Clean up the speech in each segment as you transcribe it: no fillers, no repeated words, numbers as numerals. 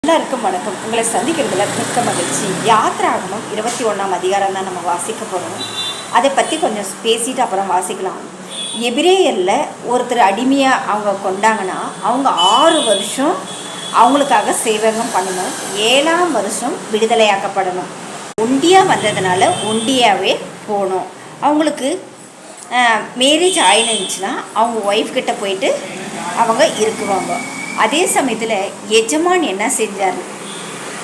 எல்லாருக்கும் வணக்கம். உங்களை சந்திக்கிறதுல மிக்க மகிழ்ச்சி. யாத்ராகமம் 21ஆம் அதிகாரம் தான் நம்ம வாசிக்க போகிறோம். அதை பற்றி கொஞ்சம் பேசிட்டு அப்புறம் வாசிக்கலாம். எபிரேயரில் ஒருத்தர் அடிமையாக அவங்க கொண்டாங்கன்னா அவங்க 6 வருஷம் அவங்களுக்காக சேவகம் பண்ணணும். 7ஆம் வருஷம் விடுதலையாக்கப்படணும். ஒண்டியாக வந்ததுனால ஒண்டியாகவே போகணும். அவங்களுக்கு மேரேஜ் ஆயினுச்சுன்னா அவங்க ஒய்ஃப் கிட்ட போயிட்டு அவங்க இருக்குவாங்க. அதே சமயத்தில் எஜமான் என்ன செஞ்சார்,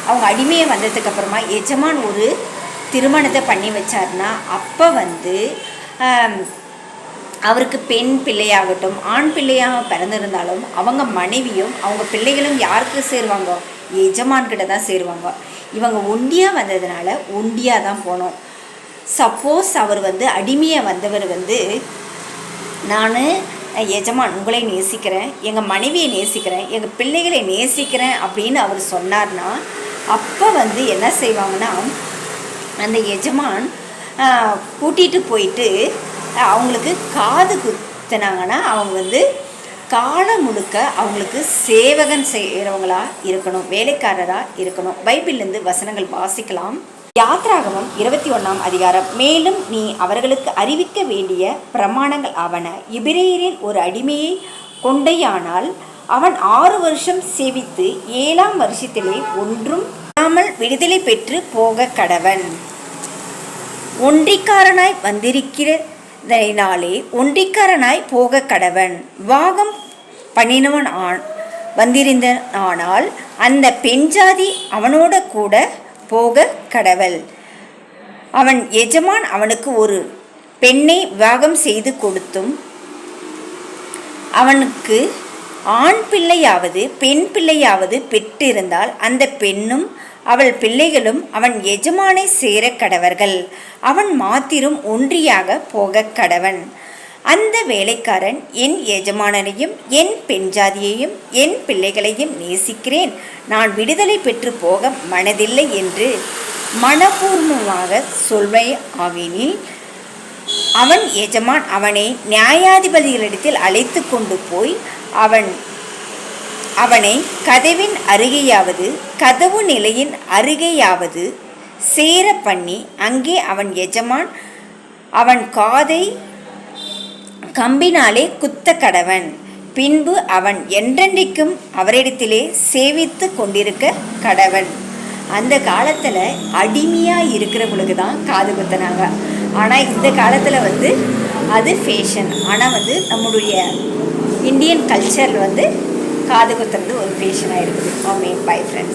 அவங்க அடிமையை வந்ததுக்கப்புறமா எஜமான் ஒரு திருமணத்தை பண்ணி வச்சார்னா அப்போ அவருக்கு பெண் பிள்ளையாகட்டும் ஆண் பிள்ளையாக பிறந்திருந்தாலும் அவங்க மனைவியும் அவங்க பிள்ளைகளும் யாருக்கு சேருவாங்க, எஜமான்கிட்ட தான் சேருவாங்க. இவங்க ஒண்டியாக வந்ததுனால ஒண்டியாக தான் போனோம். சப்போஸ் அவர் அடிமையை வந்தவர் நான் எஜமான் உங்களை நேசிக்கிறேன், எங்கள் மனைவியை நேசிக்கிறேன், எங்கள் பிள்ளைகளை நேசிக்கிறேன் அப்படின்னு அவர் சொன்னார்னா அப்போ என்ன செய்வாங்கன்னா அந்த எஜமான் கூட்டிகிட்டு போயிட்டு அவங்களுக்கு காது குத்தினாங்கன்னா அவங்க காலம் முழுக்க அவங்களுக்கு சேவகன் செய்கிறவங்களா இருக்கணும், வேலைக்காரராக இருக்கணும். பைபிள்லேருந்து வசனங்கள் வாசிக்கலாம். யாத்ராகமம் 21ஆம் அதிகாரம். மேலும் நீ அவர்களுக்கு அறிவிக்க வேண்டிய பிரமாணங்கள் ஆவன. எபிரேயரில் ஒரு அடிமையை கொண்டையானால் அவன் 6 வருஷம் சேவித்து 7ஆம் வருஷத்திலே ஒன்றும் இல்லாமல் விடுதலை பெற்று போக கடவன். ஒன்றிக்காரனாய் வந்திருக்கிறதினாலே ஒன்றிக்காரனாய் போக கடவன். வாகம் பண்ணினவன் வந்திருந்த ஆனால் அந்த பெண் ஜாதி அவனோட கூட போக கடவள். அவன் எஜமான் அவனுக்கு ஒரு பெண்ணை விவாகம் செய்து கொடுத்தும் அவனுக்கு ஆண் பிள்ளையாவது பெண் பிள்ளையாவது பெற்றிருந்தால் அந்த பெண்ணும் அவள் பிள்ளைகளும் அவன் எஜமானை சேர கடவர்கள். அவன் மாத்திரம் ஒன்றியாக போக கடவன். அந்த வேலைக்காரன் என் எஜமானனையும் என் பெண் ஜாதியையும் என் பிள்ளைகளையும் நேசிக்கிறேன், நான் விடுதலை பெற்று போக மனதில்லை என்று மனப்பூர்வமாக சொல்வை ஆகினில் அவன் எஜமான் அவனை நியாயாதிபதிகளிடத்தில் அழைத்து கொண்டு போய் அவனை கதவின் அருகேயாவது கதவு நிலையின் அருகேயாவது சேர பண்ணி அங்கே அவன் எஜமான் அவன் காதை கம்பினாலே குத்த கடவன். பின்பு அவன் என்றென்றைக்கும் அவரிடத்திலே சேவித்து கொண்டிருக்க கடவன். அந்த காலத்தில் அடிமையாக இருக்கிறவங்களுக்கு தான் காது குத்தினாங்க. ஆனால் இந்த காலத்தில் அது ஃபேஷன். ஆனால் நம்முடைய இந்தியன் கல்ச்சர் காது குத்துறது ஒரு ஃபேஷனாக இருக்குது. ஆமே. Bye friends.